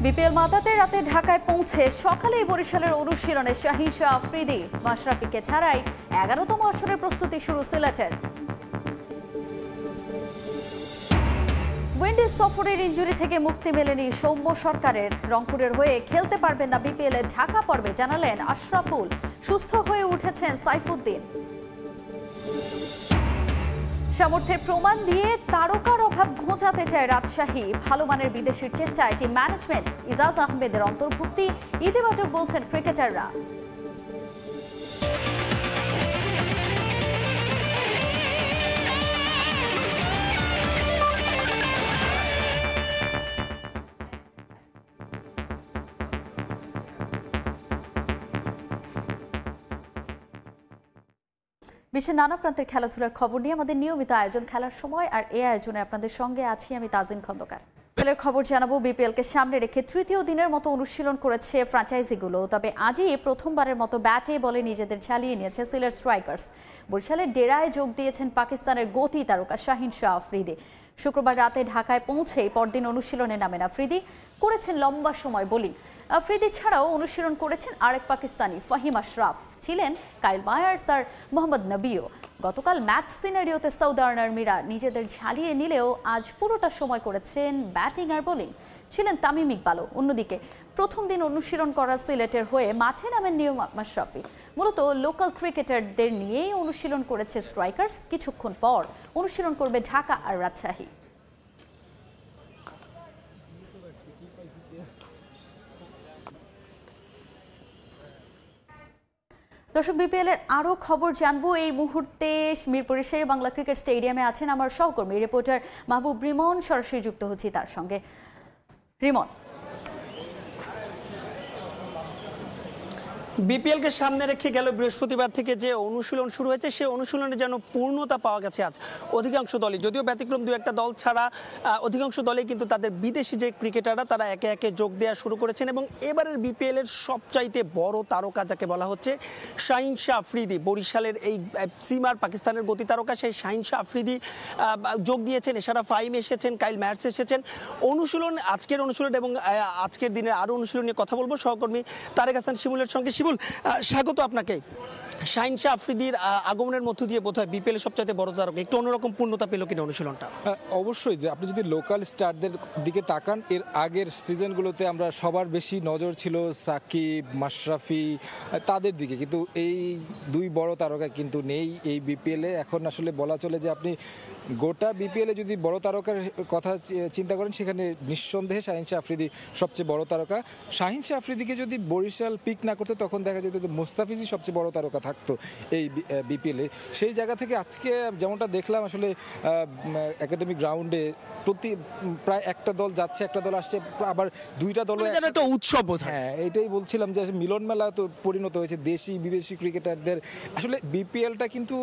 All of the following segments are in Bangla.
বিপিএল মাতাতে রাতে ঢাকায় পৌঁছে সকালেই বরিশালের অনুশীলনে শাহিন শাহ আফ্রিদি মাশরাফিকে ছাড়াই 11তম আসরের প্রস্তুতি শুরু সিলেটের। উইন্ডিজ সফরের ইনজুরি থেকে মুক্তি মেলেনি সৌম্য সরকারের। রংপুরের হয়ে খেলতে পারবেন না বিপিএল এর ঢাকা পর্বে জানালেন আশরাফুল। সুস্থ হয়ে উঠেছেন সাইফুদ্দিন। সামর্থ্যের প্রমাণ দিয়ে তারকার অভাব ঘোচাতে চায় রাজশাহী। ভালো মানের বিদেশির চেষ্টায় টিম ম্যানেজমেন্ট ইজাজ আহমেদের অন্তর্ভুক্তি ইতিবাচক বলছেন ক্রিকেটাররা। বিশ্বের নানা প্রান্তের খেলাধুলার খবর নিয়ে আমাদের নিয়মিত আয়োজন খেলার সময়, আর এই আয়োজনে আপনাদের সঙ্গে আছি আমি তাজিন খন্দকার। খেলার খবর জানাবো। বিপিএলকে সামনে রেখে তৃতীয় দিনের মতো অনুশীলন করেছে ফ্র্যাঞ্চাইজিগুলো। তবে আজই প্রথমবারের মতো ব্যাটে বলে নিজেদের ঝালিয়ে নিয়েছে সিলেট স্ট্রাইকার্স। বরিশালের ডেরায় যোগ দিয়েছেন পাকিস্তানের গতি তারকা শাহিন শাহ আফ্রিদি। শুক্রবার রাতে ঢাকায় পৌঁছেই পরদিন অনুশীলনে নামেন আফ্রিদি। করেছেন লম্বা সময় বোলিং। আফ্রিদি ছাড়াও অনুশীলন করেছেন আরেক পাকিস্তানি ফাহিম আশরাফ, ছিলেন কাইল মায়ার্স আর মোহাম্মদ নবীও। গতকাল ম্যাচ সিনারিওতে সাউদার্ন আর্মিরা নিজেদের ঝালিয়ে নিলেও আজ পুরোটা সময় করেছেন ব্যাটিং আর বোলিং, ছিলেন তামিম ইকবালও। অন্যদিকে প্রথম দিন অনুশীলন করা সিলেটের হয়ে মাঠে নামেন নিয়ম মাশরাফি। মূলত লোকাল ক্রিকেটারদের নিয়েই অনুশীলন করেছে স্ট্রাইকার্স। কিছুক্ষণ পর অনুশীলন করবে ঢাকা আর রাজশাহী। দর্শক, বিপিএল এর আরো খবর জানবো। এই মুহূর্তে মিরপুরের শের বাংলা ক্রিকেট স্টেডিয়ামে আছেন আমার সহকর্মী রিপোর্টার মাহবুব রিমন। সরাসরি যুক্ত হচ্ছি তার সঙ্গে। রিমন, বিপিএলকে সামনে রেখে গেল বৃহস্পতিবার থেকে যে অনুশীলন শুরু হয়েছে, সেই অনুশীলনে যেন পূর্ণতা পাওয়া গেছে আজ অধিকাংশ দলই। যদিও ব্যতিক্রম দু একটা দল ছাড়া অধিকাংশ দলেই কিন্তু তাদের বিদেশি যে ক্রিকেটাররা তারা একে একে যোগ দেওয়া শুরু করেছেন। এবং এবারের বিপিএল এর সবচাইতে বড় তারকা যাকে বলা হচ্ছে শাহিন শাহ আফ্রিদি, বরিশালের এই সীমার পাকিস্তানের গতি তারকা সেই শাহিন শাহ আফ্রিদি যোগ দিয়েছেন। এছাড়া ফাহিম এসেছেন, কাইল ম্যাটস এসেছেন। অনুশীলন, আজকের অনুশীলন এবং আজকের দিনের আরও অনুশীলন নিয়ে কথা বলবো সহকর্মী তারেক হাসান শিমুলের সঙ্গে। স্বাগত আপনাকে। শাহিন শাহ আফ্রিদির আগমনের মধ্য দিয়ে বোধহয় বিপিএল সবচাইতে বড় তারকা একটু অন্যরকম পূর্ণতা পেল কিনা অনুশীলনটা? অবশ্যই, যে আপনি যদি লোকাল স্টারদের দিকে তাকান, এর আগের সিজনগুলোতে আমরা সবার বেশি নজর ছিল সাকিব, মাশরাফি তাদের দিকে, কিন্তু এই দুই বড় তারকা কিন্তু নেই এই বিপিএলে। এখন আসলে বলা চলে যে আপনি গোটা বিপিএলে যদি বড় তারকার কথা চিন্তা করেন, সেখানে নিঃসন্দেহে শাহিন শাহ আফ্রিদি সবচেয়ে বড় তারকা। শাহিন শাহ আফ্রিদিকে যদি বরিশাল পিক না করতো তখন দেখা যেত যে মুস্তাফিজই সবচেয়ে বড় তারকা থাকতো এই বিপিএলে। সেই জায়গা থেকে আজকে যেমনটা দেখলাম আসলে একাডেমি গ্রাউন্ডে প্রতি প্রায় একটা দল যাচ্ছে, একটা দল আসছে, আবার দুইটা দল একটা উৎসব। হ্যাঁ, এটাই বলছিলাম যে মিলন মেলা তো পরিণত হয়েছে দেশি বিদেশি ক্রিকেটারদের। আসলে বিপিএলটা কিন্তু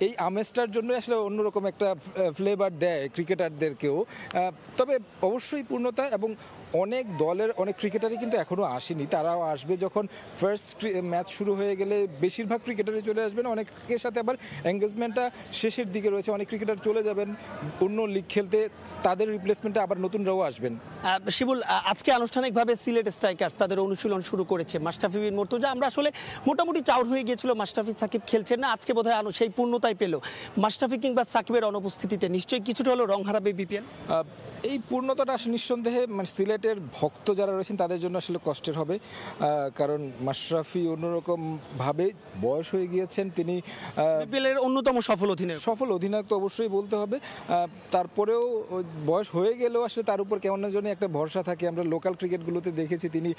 এই আমেজটার জন্য আসলে অন্যরকম একটা ফ্লেভার দেয় ক্রিকেটারদেরকেও। তবে অবশ্যই পূর্ণতা, এবং অনেক দলের অনেক ক্রিকেটারই কিন্তু এখনও আসেনি, তারাও আসবে যখন ফার্স্ট ম্যাচ শুরু হয়ে গেলে। বেশিরভাগ ক্রিকেটারই চলে আসবেন, অনেকের সাথে আবার এঙ্গেজমেন্টটা শেষের দিকে রয়েছে। অনেক ক্রিকেটার চলে যাবেন অন্য লিগ খেলতে, তাদের রিপ্লেসমেন্টে আবার নতুনরাও আসবেন। শিবুল, আজকে আনুষ্ঠানিকভাবে সিলেট স্ট্রাইকার্স তাদের অনুশীলন শুরু করেছে। মাশরাফি বিন মুর্তজা, আমরা আসলে মোটামুটি চাউর হয়ে গিয়েছিল মাশরাফি সাকিব খেলছেন না, আজকে বোধহয় সেই পূর্ণতাই পেল। মাশরাফি কিংবা সাকিবের অনুপস্থিতিতে নিশ্চয়ই কিছুটা হলো রং হারাবে বিপিএল। এই পূর্ণতাটা আসলে নিঃসন্দেহে মানে সিলেটের ভক্ত যারা রয়েছেন তাদের জন্য আসলে কষ্টের হবে, কারণ মাশরাফি অন্যরকম ভাবে বয়স হয়ে গিয়েছেন। তিনি বিপিএলের অন্যতম সফল অধিনায়ক তো অবশ্যই বলতে হবে। তারপরেও বয়স হয়ে গেলেও আসলে তার উপর কেমন যেন একটা ভরসা থাকে। আমরা লোকাল ক্রিকেটগুলোতে দেখেছি তিনি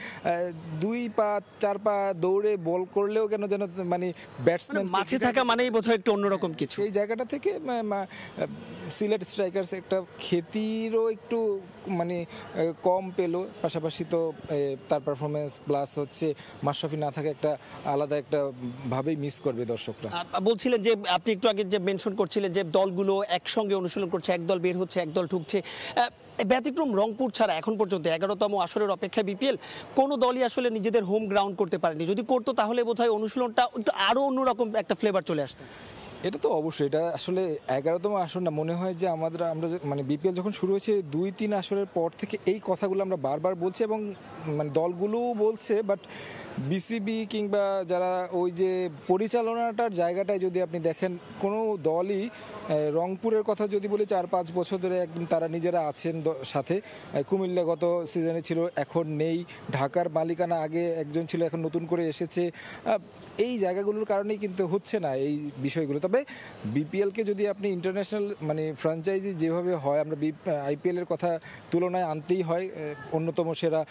2 পা 4 পা দৌড়ে বল করলেও কেন যেন মানে ব্যাটসম্যান মাঠে থাকা মানেই বোধহয় একটু অন্যরকম কিছু। এই জায়গাটা থেকে সিলেট স্ট্রাইকার্স একটা খ্যাতিরও একটু মানে কম পেলো। পাশাপাশি তো তার পারফরমেন্স প্লাস হচ্ছে মাশরাফি না থাকে একটা আলাদা একটা ভাবেই মিস করবে দর্শকরা। বলছিলেন যে আপনি একটু আগে যে মেনশন করছিলেন যে দলগুলো একসঙ্গে অনুশীলন করছে, এক দল বের হচ্ছে, এক দল ঢুকছে। ব্যতিক্রম রংপুর ছাড়া এখন পর্যন্ত 11তম আসরের অপেক্ষায় বিপিএল কোনো দলই আসলে নিজেদের হোম গ্রাউন্ড করতে পারেনি। যদি করতো তাহলে বোধহয় অনুশীলনটা একটু আরও অন্যরকম একটা ফ্লেভার চলে আসতো। এটা তো অবশ্যই, এটা আসলে 11তম আসর না, মনে হয় যে আমরা মানে বিপিএল যখন শুরু হয়েছে 2-3 আসরের পর থেকে এই কথাগুলো আমরা বারবার বলছি এবং মানে দলগুলোও বলছে, বাট বিসিবি কিংবা যারা ওই যে পরিচালনাটার জায়গাটায় যদি আপনি দেখেন, কোনো দলই রংপুরের কথা যদি বলি 4-5 বছর ধরে একদম তারা নিজেরা আছেন সাথে। কুমিল্লা গত সিজনে ছিল, এখন নেই। ঢাকার মালিকানা আগে একজন ছিল, এখন নতুন করে এসেছে। এই জায়গাগুলোর কারণেই কিন্তু হচ্ছে না এই বিষয়গুলো। তবে বিপিএলকে যদি আপনি ইন্টারন্যাশনাল মানে ফ্র্যাঞ্চাইজি যেভাবে হয়, আমরা আইপিএলের কথা তুলনায় আনতেই হয়, অন্যতম সেরা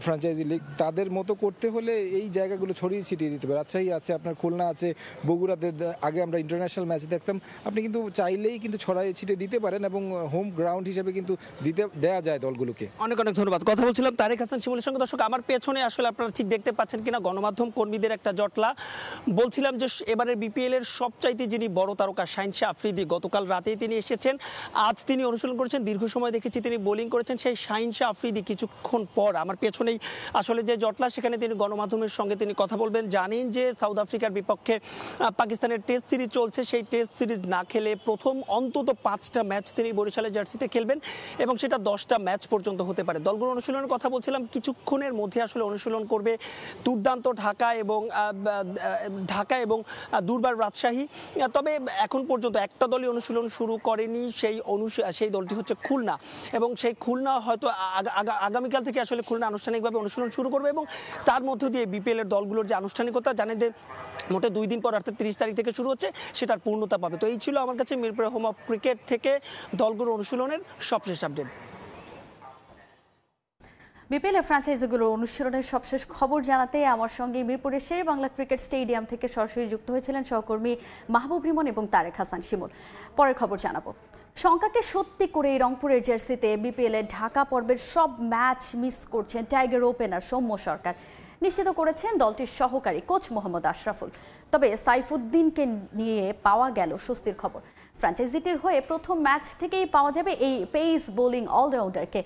ফ্র্যাঞ্চাইজি লিগ, তাদের মতো করতে হলে এই জায়গাগুলো ছড়িয়ে ছিটিয়ে দিতে হবে। রাজশাহী আছে, আপনার খুলনা আছে, বগুড়াতে আগে আমরা ইন্টারন্যাশনাল ম্যাচ দেখতাম, আপনি কিন্তু চাইলেই কিন্তু ছড়িয়ে ছিটিয়ে দিতে পারেন এবং হোম গ্রাউন্ড হিসেবে কিন্তু দেয়া যায় দলগুলোকে। অনেক অনেক ধন্যবাদ। কথা বলছিলাম তারেক হাসান শিমুলের সঙ্গে। দর্শক, আমার পেছনে আসলে আপনারা ঠিক দেখতে পাচ্ছেন কিনা গণমাধ্যম কর্মীদের একটা জটলা। বলছিলাম যে এবারের বিপিএল এর সবচাইতে যিনি বড় তারকা শাহিন শাহ আফ্রিদি, গতকাল রাতেই তিনি এসেছেন, আজ তিনি অনুশীলন করেছেন, দীর্ঘ সময় দেখেছি তিনি বোলিং করেছেন। সেই শাহিন শাহ আফ্রিদি কিছুক্ষণ পর আমার পেছনেই আসলে যে জটলা, সেখানে তিনি গণমাধ্যমের সঙ্গে তিনি কথা বলবেন। জানেন যে সাউথ আফ্রিকার বিপক্ষে পাকিস্তানের টেস্ট সিরিজ চলছে, সেই টেস্ট সিরিজ না খেলে প্রথম অন্তত 5টা ম্যাচ তিনি বরিশালের জার্সিতে খেলবেন এবং সেটা 10টা ম্যাচ পর্যন্ত হতে পারে। দলগুলো অনুশীলনের কথা বলছিলাম, কিছুক্ষণের মধ্যে আসলে অনুশীলন করবে দুর্দান্ত ঢাকা এবং দুর্বার রাজশাহী। তবে এখন পর্যন্ত একটা দলই অনুশীলন শুরু করেনি, সেই দলটি হচ্ছে খুলনা, এবং সেই খুলনা হয়তো আগামীকাল থেকে আসলে খুলনা আনুষ্ঠানিকভাবে অনুশীলন শুরু করবে এবং তার মধ্য দিয়ে বিপিএল এর দলগুলোর যে আনুষ্ঠানিকতা, জানেন যে মোটে 2 দিন পর অর্থাৎ 30 তারিখ থেকে শুরু হচ্ছে, সেটার পূর্ণতা পাবে। তো এই ছিল আমার কাছে মিরপুর হোম অফ ক্রিকেট থেকে দলগুলোর অনুশীলনের সবশেষ আপডেট। বিপিএল এর ফ্র্যাঞ্চাইজিগুলোর অনুশীলনের সবশেষ খবর জানাতে আমার সঙ্গে মিরপুরের শেরে বাংলা ক্রিকেট স্টেডিয়াম থেকে সরাসরি যুক্ত হয়েছিলেন সহকর্মী মাহবুব রিমন এবং তারেক হাসান শিমুল। পরের খবর জানাবো। শঙ্কাকে সত্যি করে রংপুরের জার্সিতে বিপিএল এর ঢাকা পর্বের সব ম্যাচ মিস করছেন টাইগার ওপেনার সৌম্য সরকার, নিশ্চিত করেছেন দলটির সহকারী কোচ মোহাম্মদ আশরাফুল। তবে সাইফুদ্দিনকে নিয়ে পাওয়া গেল স্বস্তির খবর। ফ্র্যাঞ্চাইজিটির হয়ে প্রথম ম্যাচ থেকেই পাওয়া যাবে এই পেস বোলিং অলরাউন্ডারকে।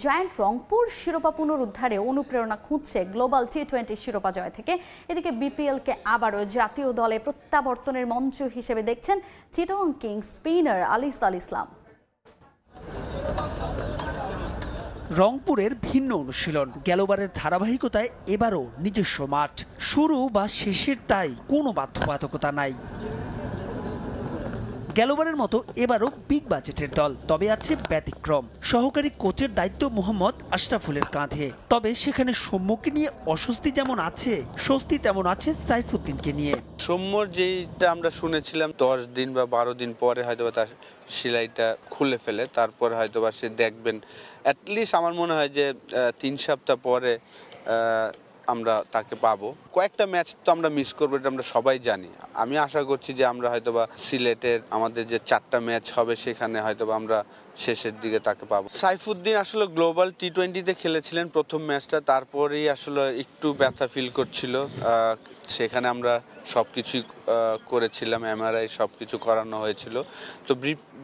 জায়ান্ট রংপুর শিরোপা পুনরুদ্ধারে অনুপ্রেরণা খুঁজছে গ্লোবাল টি20 শিরোপা জয় থেকে। এদিকে বিপিএলকে আবারও জাতীয় দলে প্রত্যাবর্তনের মঞ্চ হিসেবে দেখছেন চিটাগং কিংস স্পিনার আলিস আল ইসলাম। রংপুরের ভিন্ন অনুশীলন, গেলবারের ধারাবাহিকতায় এবারও নিজস্ব মাঠ, শুরু বা শেষের তাই কোনো বাধ্যবাধকতা নাই। গেলবারের মতো এবারও বিগ বাজেটের দল, তবে আছে ব্যতিক্রম। সহকারী কোচের দায়িত্ব মোহাম্মদ আশরাফুলের কাঁধে। তবে সেখানে সৌম্যকে নিয়ে অস্বস্তি যেমন আছে, স্বস্তি তেমন আছে সাইফুদ্দিনকে নিয়ে। সৌম্যর যেটা আমরা শুনেছিলাম 10 দিন বা 12 দিন পরে হয়তো তার সেলাইটা খুলে ফেলে, তারপর হয়তো বা সে দেখবেন, অ্যাটলিস্ট আমার মনে হয় যে 3 সপ্তাহ পরে আমরা তাকে পাবো। কয়েকটা ম্যাচ তো আমরা মিস করবো, এটা আমরা সবাই জানি। আমি আশা করছি যে আমরা হয়তোবা সিলেটের আমাদের যে 4টা ম্যাচ হবে সেখানে হয়তোবা আমরা শেষের দিকে তাকে পাবো। সাইফুদ্দিন আসলে গ্লোবাল টি20তে খেলেছিলেন প্রথম ম্যাচটা, তারপরেই আসলে একটু ব্যথা ফিল করছিল। সেখানে আমরা সব কিছুই করেছিলাম, এমআরআই সব কিছু করানো হয়েছিল। তো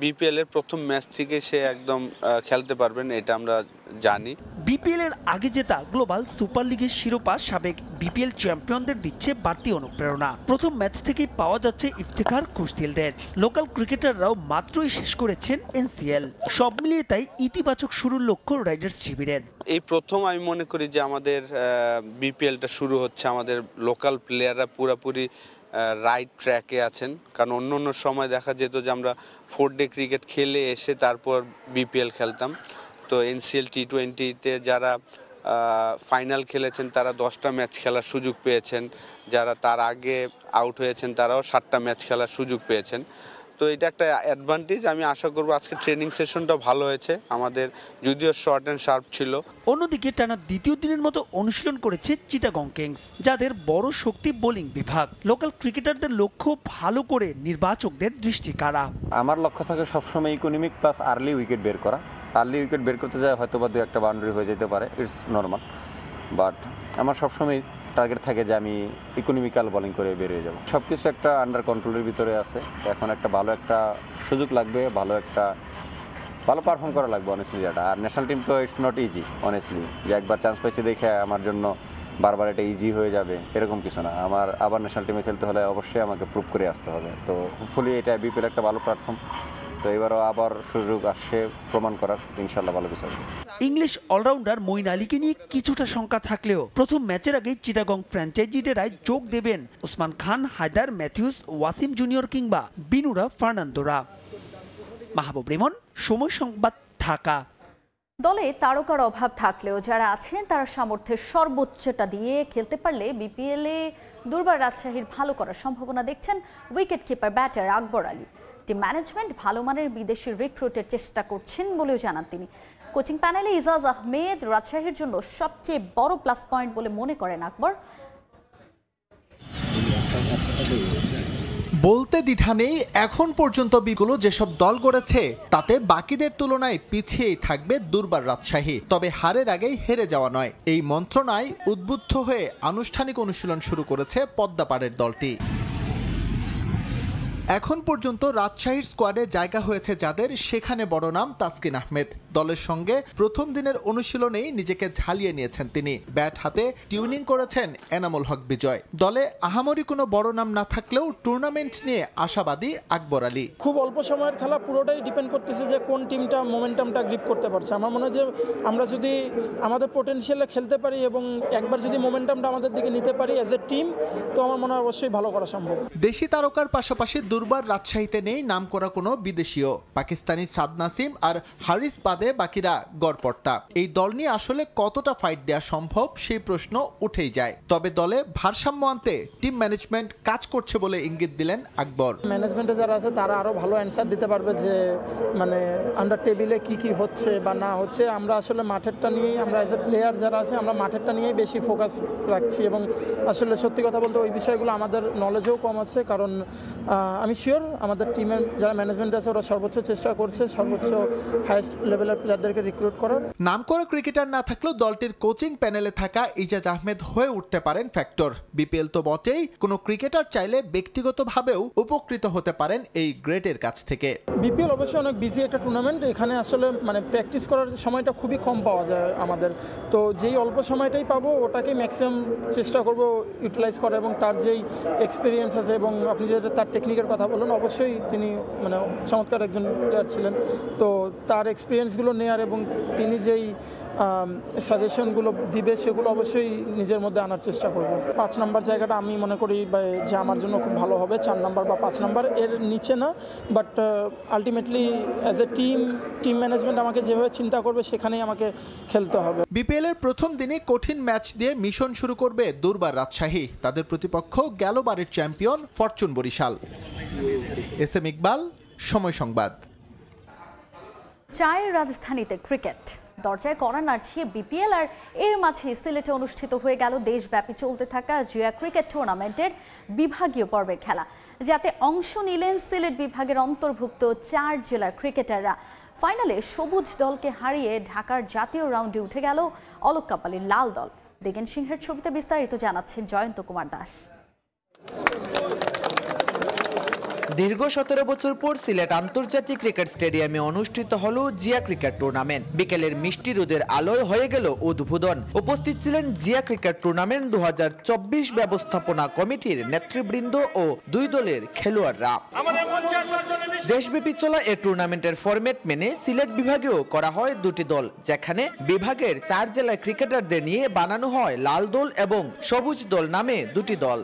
বিপিএল এর প্রথম ম্যাচ থেকে সে একদম খেলতে পারবেন, এটা আমরা জানি। বিপিএল এর আগে জেতা গ্লোবাল সুপার লিগের শিরোপা সাবেক বিপিএল চ্যাম্পিয়নদের দিচ্ছে বাড়তি অনুপ্রেরণা। প্রথম ম্যাচ থেকেই পাওয়া যাচ্ছে ইফতেখার খুশদিলদের। লোকাল ক্রিকেটাররাও মাত্রই শেষ করেছেন এনসিএল। সব মিলিয়ে তাই ইতিবাচক শুরুর লক্ষ্য রাইডার্স শিবিরের। এই প্রথম আমি মনে করি যে আমাদের বিপিএলটা শুরু হচ্ছে, আমাদের লোকাল প্লেয়াররা পুরোপুরি রাইট ট্র্যাকে আছেন। কারণ অন্য সময় দেখা যেত যে আমরা 4 ডে ক্রিকেট খেলে এসে তারপর বিপিএল খেলতাম। তো এনসিএল টি20তে যারা ফাইনাল খেলেছেন তারা 10টা ম্যাচ খেলার সুযোগ পেয়েছেন, যারা তার আগে আউট হয়েছেন তারাও 7টা ম্যাচ খেলার সুযোগ পেয়েছেন। তো এটা একটা অ্যাডভান্টেজ। আমি আশা করব আজকে ট্রেনিং সেশনটা ভালো হয়েছে আমাদের, যদিও শর্ট অ্যান্ড শার্প ছিল। অন্যদিকে টানা দ্বিতীয় দিনের মতো অনুশীলন করেছে চিটাগং কিংস, যাদের বড় শক্তি বোলিং বিভাগ। লোকাল ক্রিকেটারদের লক্ষ্য ভালো করে নির্বাচকদের দৃষ্টি কাড়া। আমার লক্ষ্য থাকে সবসময় ইকোনমিক প্লাস আর্লি উইকেট বের করা। আর্লি উইকেট বের করতে যায় হয়তো বা 2-1টা বাউন্ডারি হয়ে যেতে পারে, ইটস নর্মাল। বাট আমার সবসময় টার্গেট থাকে যে আমি ইকোনমিক্যাল বোলিং করে বেরিয়ে যাব। সব কিছু একটা আন্ডার কন্ট্রোলের ভিতরে আছে। এখন একটা ভালো সুযোগ লাগবে, ভালো পারফর্ম করা লাগবে অনেস্টলি যেটা। আর ন্যাশনাল টিম তো ইটস নট ইজি অনেস্টলি, যে একবার চান্স পাইছি দেখে আমার জন্য বারবার এটা ইজি হয়ে যাবে এরকম কিছু না। আমার আবার ন্যাশনাল টিমে খেলতে হলে অবশ্যই আমাকে প্রুভ করে আসতে হবে। তো হোপফুলি এটা বিপিএল একটা ভালো প্ল্যাটফর্ম, তো এবারও আবার সুযোগ আসছে প্রমাণ করার, ইনশাল্লাহ ভালো কিছু হবে। ইংলিশ অলরাউন্ডার মঈন আলীকে নিয়ে কিছুটা শঙ্কা থাকলেও প্রথম ম্যাচের আগে চিটাগং ফ্র্যাঞ্চাইজি ডেরায় যোগ দেবেন ওসমান খান, হায়দার, ম্যাথিউস, ওয়াসিম জুনিয়র কিংবা বিনুরা ফার্নান্দোরা। মাহবুব রিমন, সময় সংবাদ, ঢাকা। দলে তারকার অভাব থাকলেও যারা আছেন তারা সামর্থ্যের সর্বোচ্চটা দিয়ে খেলতে পারলে বিপিএলে দুর্বার রাজশাহীর ভালো করার সম্ভাবনা দেখছেন wicket keeper batter Akbar Ali. Team management ভালো মানের বিদেশি রিক্রুটের চেষ্টা করছেন বলেও জানান তিনি। কোচিং প্যানেলে ইজাজ আহমেদ রাজশাহীর জন্য সবচেয়ে বড় প্লাস পয়েন্ট বলে মনে করেন আকবর। বলতে দ্বিধা নেই, এখন পর্যন্ত বিগুলো যেসব দল গড়েছে তাতে বাকিদের তুলনায় পিছিয়েই থাকবে দুর্বার রাজশাহী। তবে হারের আগেই হেরে যাওয়া নয়, এই মন্ত্রণায় উদ্বুদ্ধ হয়ে আনুষ্ঠানিক অনুশীলন শুরু করেছে পদ্মাপাড়ের দলটি। এখন পর্যন্ত রাজশাহীর স্কোয়াডে জায়গা হয়েছে যাদের, সেখানে বড় নাম তাসকিন আহমেদ। দলের সঙ্গে প্রথম দিনের অনুশীলনেই নিজেকে ঝালিয়ে নিয়েছেন তিনি। ব্যাট হাতে টিউনিং করেছেন এনামুল হক বিজয়। দলে আহামরি কোনো বড় নাম না থাকলেও টুর্নামেন্ট নিয়ে আশাবাদী আকবর আলী। খুব অল্প সময়ের খেলা, পুরোটাই ডিপেন্ড করতেছে যে কোন টিমটা মোমেন্টামটা গ্রিপ করতে পারছে। আমার মনে হয় যে আমরা যদি আমাদের পোটেনশিয়ালে খেলতে পারি এবং একবার যদি মোমেন্টামটা আমাদের দিকে নিতে পারি অ্যাজ এ টিম, তো আমার মনে হয় অবশ্যই ভালো করা সম্ভব। দেশি তারকার পাশাপাশি দুর্বার রাজশাহীতে নেই নাম করা কোনো বিদেশিও। পাকিস্তানি সাদ নাসিম আর হারিস বাদে বাকিরা গড়পড়তা। এই দল নিয়ে আসলে কতটা ফাইট দেওয়া সম্ভব সেই প্রশ্ন উঠেই যায়। তবে দলে ভারসাম্য আনতে টিম ম্যানেজমেন্ট কাজ করছে বলে ইঙ্গিত দিলেন আকবর। ম্যানেজমেন্টে যারা আছে তারা আরও ভালো অ্যান্সার দিতে পারবে যে মানে আন্ডার টেবিলে কি হচ্ছে বা না হচ্ছে। আমরা আসলে মাঠেরটা নিয়েই, আমরা অ্যাজ এ প্লেয়ার যারা আছে আমরা মাঠেরটা নিয়েই বেশি ফোকাস রাখছি এবং আসলে সত্যি কথা বলতে ওই বিষয়গুলো আমাদের নলেজেও কম আছে। কারণ আমি শিওর আমাদের টিমের যারা ম্যানেজমেন্ট আছে ওরা সর্বোচ্চ চেষ্টা করছে সর্বোচ্চ হাইয়েস্ট লেভেলের প্লেয়ারদেরকে রিক্রুট করার। নাম করা ক্রিকেটার না থাকলেও দলটির কোচিং প্যানেলে থাকা ইজাজ আহমেদ হয়ে উঠতে পারেন ফ্যাক্টর। বিপিএল তো বটেই, কোনো ক্রিকেটার চাইলে ব্যক্তিগতভাবেও উপকৃত হতে পারেন এই গ্রেটের কাছ থেকে। বিপিএল অবশ্যই অনেক বিজি একটা টুর্নামেন্ট, এখানে আসলে মানে প্র্যাকটিস করার সময়টা খুবই কম পাওয়া যায় আমাদের। তো যেই অল্প সময়টাই পাবো ওটাকে ম্যাক্সিমাম চেষ্টা করব ইউটিলাইজ করা এবং তার যেই এক্সপিরিয়েন্স আছে এবং আপনি যেটা তার টেকনিকের কথা বলুন, অবশ্যই তিনি মানে চমৎকার একজন প্লেয়ার ছিলেন। তো তার এক্সপিরিয়েন্সগুলো নেয়ার এবং তিনি যেই সাজেশনগুলো দিবে সেগুলো অবশ্যই নিজের মধ্যে আনার চেষ্টা করব। 5 নম্বর জায়গাটা আমি মনে করি যে আমার জন্য খুব ভালো হবে। 4 নম্বর বা 5 নম্বর এর নিচে না, but ultimately as a team management আমাকে যেভাবে চিন্তা করবে সেখানেই আমাকে খেলতে হবে। বিপিএল এর প্রথম দিনে কঠিন ম্যাচ দিয়ে মিশন শুরু করবে দুর্বার রাজশাহী। তাদের প্রতিপক্ষ গেলবারের champion Fortune Barishal. S M Iqbal, Somoy Sangbad. চায়ের রাজধানীতে ক্রিকেট দরজায় কড়া নাড়ছে বিপিএল, আর এর মাঝে সিলেটে অনুষ্ঠিত হয়ে গেল দেশব্যাপী চলতে থাকা জিয়া ক্রিকেট টুর্নামেন্টের বিভাগীয় পর্বের খেলা, যাতে অংশ নিলেন সিলেট বিভাগের অন্তর্ভুক্ত 4 জেলার ক্রিকেটাররা। ফাইনালে সবুজ দলকে হারিয়ে ঢাকার জাতীয় রাউন্ডে উঠে গেল অলোক কাপালির লাল দল। দেগেন সিংহের ছবিতে বিস্তারিত জানাচ্ছেন জয়ন্ত কুমার দাস। দীর্ঘ 17 বছর পর সিলেট আন্তর্জাতিক ক্রিকেট স্টেডিয়ামে অনুষ্ঠিত হলো জিয়া ক্রিকেট টুর্নামেন্ট। বিকেলের মিষ্টি রোদের আলোয় হয়ে গেল উদ্বোধন। উপস্থিত ছিলেন জিয়া ক্রিকেট টুর্নামেন্ট 2024 ব্যবস্থাপনা কমিটির নেতৃবৃন্দ ও 2 দলের খেলোয়াড়রা। দেশব্যাপী চলা এই টুর্নামেন্টের ফরম্যাট মেনে সিলেট বিভাগেও করা হয় 2টি দল, যেখানে বিভাগের 4 জেলার ক্রিকেটারদের নিয়ে বানানো হয় লাল দল এবং সবুজ দল নামে 2টি দল।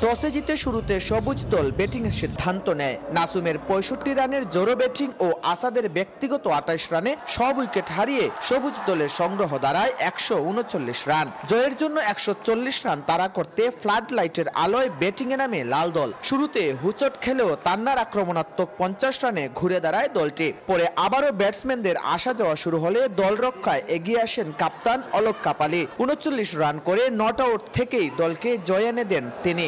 টসে জিতে শুরুতে সবুজ দল ব্যাটিংয়ের সিদ্ধান্ত নেয়। নাসুমের 65 রানের জোরো ব্যাটিং ও আসাদের ব্যক্তিগত 28 রানে সব উইকেট হারিয়ে সবুজ দলের সংগ্রহ দাঁড়ায় 139 রান। জয়ের জন্য 140 রান তাড়া করতে ফ্লাড লাইটের আলোয় ব্যাটিংয়ে নামে লাল দল। শুরুতে হুচট খেলেও তান্নার আক্রমণাত্মক 50 রানে ঘুরে দাঁড়ায় দলটি। পরে আবারও ব্যাটসম্যানদের আসা যাওয়া শুরু হলে দল রক্ষায় এগিয়ে আসেন কাপ্তান অলোক কাপালি। 39 রান করে নট আউট থেকেই দলকে জয় এনে দেন তিনি।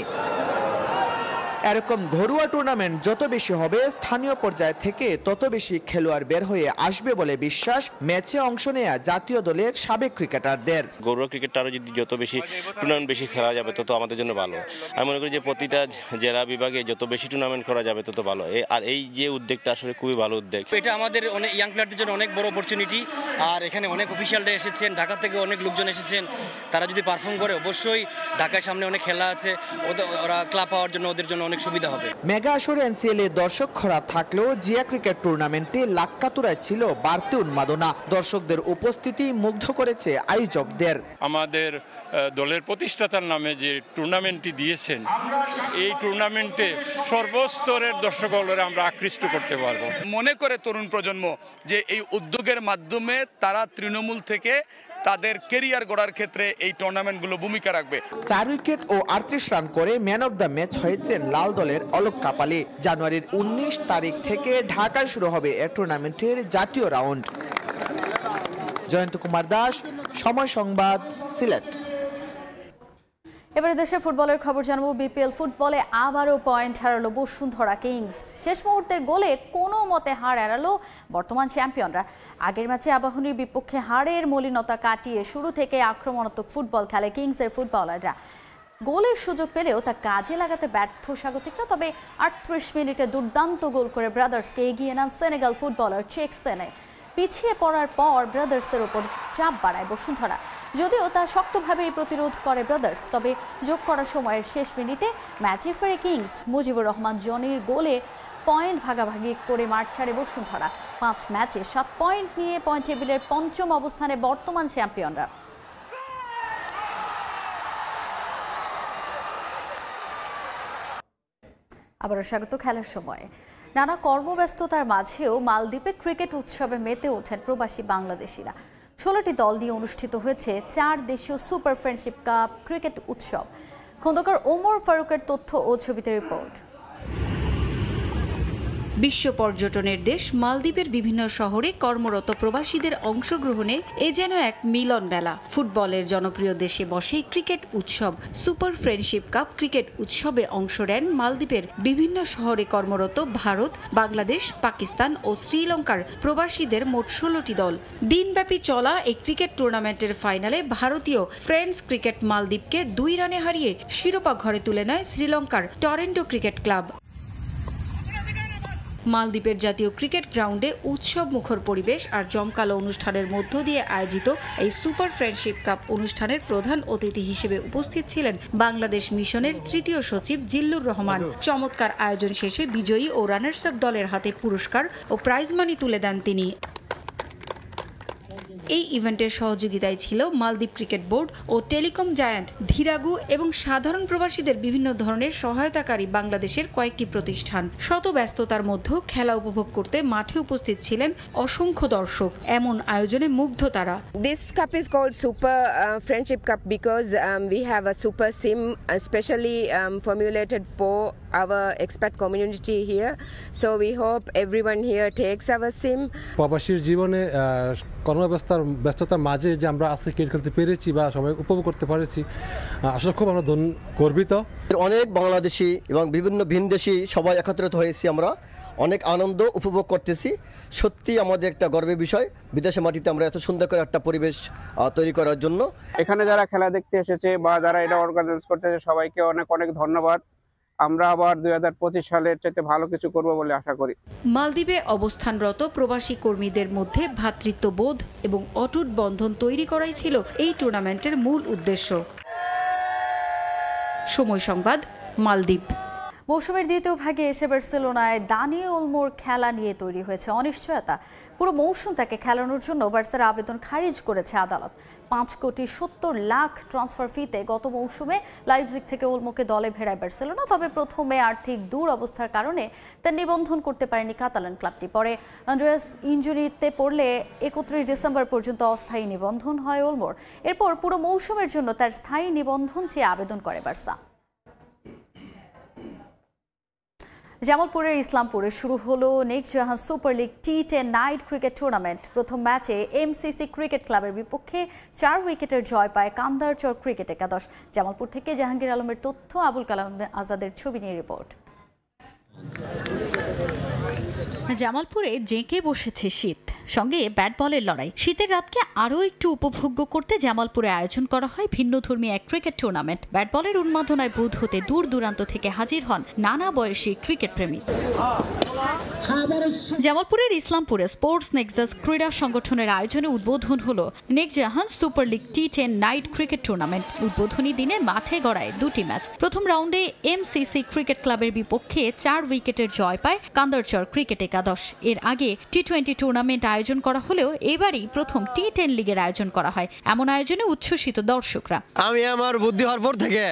এরকম ঘরোয়া টুর্নামেন্ট যত বেশি হবে স্থানীয় পর্যায় থেকে তত বেশি খেলোয়াড় বের হয়ে আসবে বলে বিশ্বাস ম্যাচে অংশ নেয়া জাতীয় দলের সাবেক ক্রিকেটারদের। ঘরোয়া ক্রিকেটটা আরো যদি যত বেশি টুর্নামেন্ট বেশি খেলা যাবে তত আমাদের জন্য ভালো। আমি মনে করি যে প্রতিটা জেলা বিভাগে যত বেশি টুর্নামেন্ট করা যাবে তত ভালো। আর এই যে উদ্যোগটা আসলে খুবই ভালো উদ্যোগ। এটা আমাদের অনেক ইয়াং প্লেয়ারদের জন্য অনেক বড় অপরচুনিটি। আর এখানে অনেক অফিসিয়ালরা এসেছেন, ঢাকা থেকে অনেক লোকজন এসেছেন। তারা যদি পারফর্ম করে অবশ্যই ঢাকার সামনে অনেক খেলা আছে, ওরা ক্লাব পাওয়ার জন্য ওদের জন্য অনেক সুবিধা হবে। মেগা আসরে এনসিএল-এ দর্শক খরা থাকলেও জিয়া ক্রিকেট টুর্নামেন্টে লাক্কাতুরায় ছিল বাড়তি উন্মাদনা। দর্শকদের উপস্থিতি মুগ্ধ করেছে আয়োজকদের। আমাদের দলের প্রতিষ্ঠাতার নামে যে টুর্নামেন্টটি দিয়েছেন, এই টুর্নামেন্টে সর্বস্তরের দর্শকরা আমরা আকৃষ্ট করতে পারবো। মনে করে তরুণ প্রজন্ম যে এই উদ্যোগের মাধ্যমে তারা তৃণমূল থেকে তাদের কেরিয়ার গড়ার ক্ষেত্রে এই টুর্নামেন্টগুলো ভূমিকা রাখবে। 4 উইকেট ও 38 রান করে ম্যান অব দ্য ম্যাচ হয়েছেন লাল দলের অলোক কাপালি। জানুয়ারির 19 তারিখ থেকে ঢাকায় শুরু হবে এ টুর্নামেন্টের জাতীয় রাউন্ড। জয়ন্ত কুমার দাস, সময় সংবাদ, সিলেট। এবারে দেশে ফুটবলের খবর জানাবো। বিপিএল ফুটবলে আবারও পয়েন্ট হারালো বসুন্ধরা কিংস। শেষ মুহূর্তের গোলে কোনো মতে হার এড়ালো বর্তমান চ্যাম্পিয়নরা। আগের ম্যাচে আবাহনীর বিপক্ষে হারের মলিনতা কাটিয়ে শুরু থেকে আক্রমণাত্মক ফুটবল খেলে কিংসের ফুটবলাররা। গোলের সুযোগ পেলেও তা কাজে লাগাতে ব্যর্থ স্বাগতিকরা। তবে 38 মিনিটে দুর্দান্ত গোল করে ব্রাদার্সকে এগিয়ে নেন সেনেগাল ফুটবলার চেকসেনে। পিছিয়ে পড়ার পর ব্রাদার্সের ওপর চাপ বাড়ায় বসুন্ধরা। যদিও তা শক্তভাবেই প্রতিরোধ করে ব্রাদার্স, তবে যোগ করার সময়ের শেষ মিনিটে ম্যাচে ফেরে কিংস। মুজিবুর রহমান জনির গোলে পয়েন্ট ভাগাভাগি করে মাঠ ছাড়ে বসুন্ধরা। 5 ম্যাচে 7 পয়েন্ট নিয়ে পয়েন্ট টেবিলের 5ম অবস্থানে বর্তমান চ্যাম্পিয়নরা। আবারও স্বাগত খেলার সময়। নানা কর্মব্যস্ততার মাঝেও মালদ্বীপে ক্রিকেট উৎসবে মেতে ওঠেন প্রবাসী বাংলাদেশিরা। 16টি দল নিয়ে অনুষ্ঠিত হয়েছে 4 দেশীয় সুপার ফ্রেন্ডশিপ কাপ ক্রিকেট উৎসব। খন্দকার ওমর ফারুকের তথ্য ও ছবিতে রিপোর্ট। বিশ্ব পর্যটনের দেশ মালদ্বীপের বিভিন্ন শহরে কর্মরত প্রবাসীদের অংশগ্রহণে এ যেন এক মিলন মেলা। ফুটবলের জনপ্রিয় দেশে বসে ক্রিকেট উৎসব সুপার ফ্রেন্ডশিপ কাপ ক্রিকেট উৎসবে অংশ নেন মালদ্বীপের বিভিন্ন শহরে কর্মরত ভারত, বাংলাদেশ, পাকিস্তান ও শ্রীলঙ্কার প্রবাসীদের মোট 16টি দল। দিনব্যাপী চলা এই ক্রিকেট টুর্নামেন্টের ফাইনালে ভারতীয় ফ্রেন্ডস ক্রিকেট মালদ্বীপকে 2 রানে হারিয়ে শিরোপা ঘরে তুলে নেয় শ্রীলঙ্কার টরেন্টো ক্রিকেট ক্লাব। মালদ্বীপের জাতীয় ক্রিকেট গ্রাউন্ডে উৎসব মুখর পরিবেশ আর জমকালো অনুষ্ঠানের মধ্য দিয়ে আয়োজিত এই সুপার ফ্রেন্ডশিপ কাপ অনুষ্ঠানের প্রধান অতিথি হিসেবে উপস্থিত ছিলেন বাংলাদেশ মিশনের 3য় সচিব জিল্লুর রহমান। চমৎকার আয়োজন শেষে বিজয়ী ও রানার্স আপ দলের হাতে পুরস্কার ও প্রাইজ মানি তুলে দেন তিনি। এই ইভেন্টের সহযোগিতায় ছিল মালদ্বীপ ক্রিকেট বোর্ড ও টেলিকম জায়ান্ট ধীরাগু এবং সাধারণ প্রবাসীদের বিভিন্ন ধরনের সহায়তাকারী বাংলাদেশের কয়েকটি প্রতিষ্ঠান। শত ব্যস্ততার মধ্যেও খেলা উপভোগ করতে মাঠে উপস্থিত ছিলেন অসংখ্য দর্শক। এমন আয়োজনে মুগ্ধ তারা। This cup is called Super Friendship Cup because we have a super sim specially formulated for our expat community here. So we hope everyone here takes our sim. প্রবাসীর জীবনে ব্যস্ততার মাঝে যে আমরা আজকে ক্রিকেট খেলতে পেরেছি বা সবাই উপভোগ করতে পেরেছি, আসলে খুব আমরা গর্বিত। অনেক বাংলাদেশি এবং বিভিন্ন ভিনদেশি সবাই একত্রিত হয়েছি, আমরা অনেক আনন্দ উপভোগ করতেছি। সত্যি আমাদের একটা গর্বের বিষয় বিদেশের মাটিতে আমরা এত সুন্দর করে একটা পরিবেশ তৈরি করার জন্য। এখানে যারা খেলা দেখতে এসেছে বা যারা এটা অর্গানাইজ করতেছে সবাইকে অনেক অনেক ধন্যবাদ। আমরা আবার 2025 সালের চাইতে ভালো কিছু করব বলে আশা করি। মালদ্বীপে অবস্থানরত প্রবাসী কর্মীদের মধ্যে ভ্রাতৃত্ববোধ এবং অটুট বন্ধন তৈরি করাই ছিল এই টুর্নামেন্টের মূল উদ্দেশ্য। সময় সংবাদ, মালদ্বীপ। মৌসুমের দ্বিতীয় ভাগে এসে বার্সেলোনায় দানি ওলমোর খেলা নিয়ে তৈরি হয়েছে অনিশ্চয়তা। পুরো মৌসুম তাকে খেলানোর জন্য বার্সার আবেদন খারিজ করেছে আদালত। 5,70,00,000 ট্রান্সফার ফিতে গত মৌসুমে লাইপজিগ থেকে ওলমোকে দলে ভেড়ায় বার্সেলোনা। তবে প্রথমে আর্থিক দুরবস্থার কারণে তার নিবন্ধন করতে পারেনি কাতালান ক্লাবটি। পরে আন্দ্রেয়াস ইনজুরিতে পড়লে 31 ডিসেম্বর পর্যন্ত অস্থায়ী নিবন্ধন হয় ওলমোর। এরপর পুরো মৌসুমের জন্য তার স্থায়ী নিবন্ধন চেয়ে আবেদন করে বার্সা। জামালপুরের ইসলামপুরে শুরু হলো next Jahan super league T10 night cricket tournament. প্রথম ম্যাচে এমসিসি ক্রিকেট ক্লাবের বিপক্ষে 4 উইকেটের জয় পায় কান্দারচর ক্রিকেট একাদশ। জামালপুর থেকে জাহাঙ্গীর আলমের তথ্য, আবুল কালাম আজাদের ছবি নিয়ে রিপোর্ট। জামালপুরে জেঁকে বসেছে শীত, সঙ্গে ব্যাট বলের লড়াই। শীতের রাতকে আরও একটু উপভোগ্য করতে জামালপুরে আয়োজন করা হয় ভিন্নধর্মী এক ক্রিকেট টুর্নামেন্ট। ব্যাট বলের উন্মাদনায় বুঁদ হতে দূর দূরান্ত থেকে হাজির হন নানা বয়সী ক্রিকেট প্রেমী। জামালপুরের ইসলামপুরে স্পোর্টস নেক্সাস ক্রীড়া সংগঠনের আয়োজনে উদ্বোধন হলো Nekjahan super league T10 night cricket tournament. উদ্বোধনী দিনে মাঠে গড়ায় দুটি ম্যাচ। প্রথম রাউন্ডে MCC ক্রিকেট ক্লাবের বিপক্ষে 4 উইকেটের জয় পায় কান্দারচর ক্রিকেট একাদশ। এর আগে T20 টুর্নামেন্ট আয়োজন করা হলেও এবারই প্রথম T10 লিগের আয়োজন করা হয়। এমন আয়োজনে উচ্ছ্বসিত দর্শকরা। আমি আমার বুদ্ধি হওয়ার পর থেকে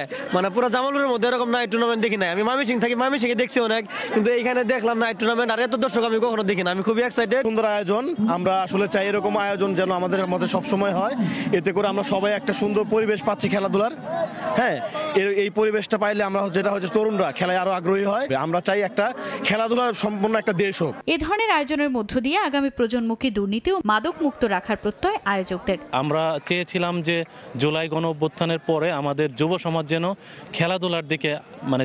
পুরো জামালপুরের মধ্যে এরকম নাইট টুর্নামেন্ট দেখি নাই। আমি মামিসিং থাকি, মামিসিংয়ে দেখছি অনেক, কিন্তু এইখানে দেখলাম নাইট টুর্নামেন্ট, আর এত দর্শক আমি কখনো দেখি না। আমি খুবই এক্সাইটেড। সুন্দর আয়োজন, আমরা আসলে চাই এরকম আয়োজন যেন আমাদের মধ্যে সবসময় হয়। এতে করে আমরা সবাই একটা সুন্দর পরিবেশ পাচ্ছি খেলাধুলার। হ্যাঁ, এই পরিবেশটা পাইলে আমরা যেটা হচ্ছে তরুণরা খেলায় আরো আগ্রহী হয়। আমরা চাই একটা খেলাধুলার সম্পূর্ণ একটা দেশ হোক। এ ধরনের আয়োজনের মধ্য দিয়ে আগামী প্রজন্মকে দুর্নীতি ও মাদক মুক্ত রাখার প্রত্যয় আয়োজকদের। আমরা চেয়েছিলাম যে জুলাই গণ অভ্যুত্থানের পরে আমাদের যুব সমাজ যেন খেলাধুলার দিকে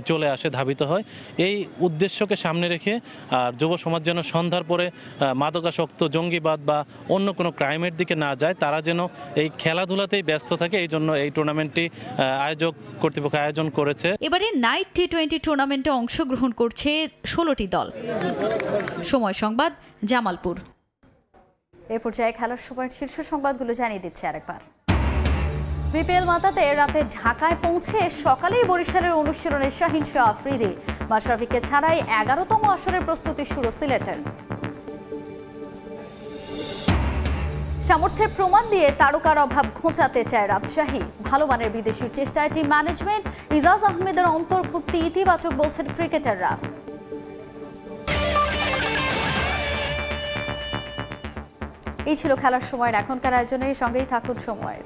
চলে আসে, ধাবিত হয়। এই উদ্দেশ্যকে সামনে রেখে আর যুব সমাজ যেন সন্ধ্যার পরে মাদকাসক্ত, জঙ্গিবাদ বা অন্য কোনো ক্রাইমের দিকে না যায়, তারা যেন এই খেলাধুলাতেই ব্যস্ত থাকে। এই জন্য এই টুর্নামেন্টটি আয়োজক কর্তৃপক্ষ আয়োজন করেছে। এবারে নাইট T20 টুর্নামেন্টে অংশগ্রহণ করছে 16টি দল। সময় সংবাদ, জামালপুর। এ পর্যায়ে খেলার সময়ের শীর্ষ সংবাদগুলো জানিয়ে দিচ্ছে আরেকবার। বিপিএল মাতাতে রাতে ঢাকায় পৌঁছে সকালেই বরিশালের অনুশীলনে শাহিন শাহ আফ্রিদি। মাশরাফিকে ছাড়াই 11তম আসরের প্রস্তুতি শুরু সিলেটের। সামর্থ্যের প্রমাণ দিয়ে তারকার অভাব ঘোচাতে চায় রাজশাহী। ভালো মানের বিদেশির চেষ্টায় টিম ম্যানেজমেন্ট। ইজাজ আহমেদের অন্তর্ভুক্তি ইতিবাচক বলছেন ক্রিকেটাররা। এই ছিল খেলার সময়ের এখনকার আয়োজনে, সঙ্গেই থাকুন সময়ের।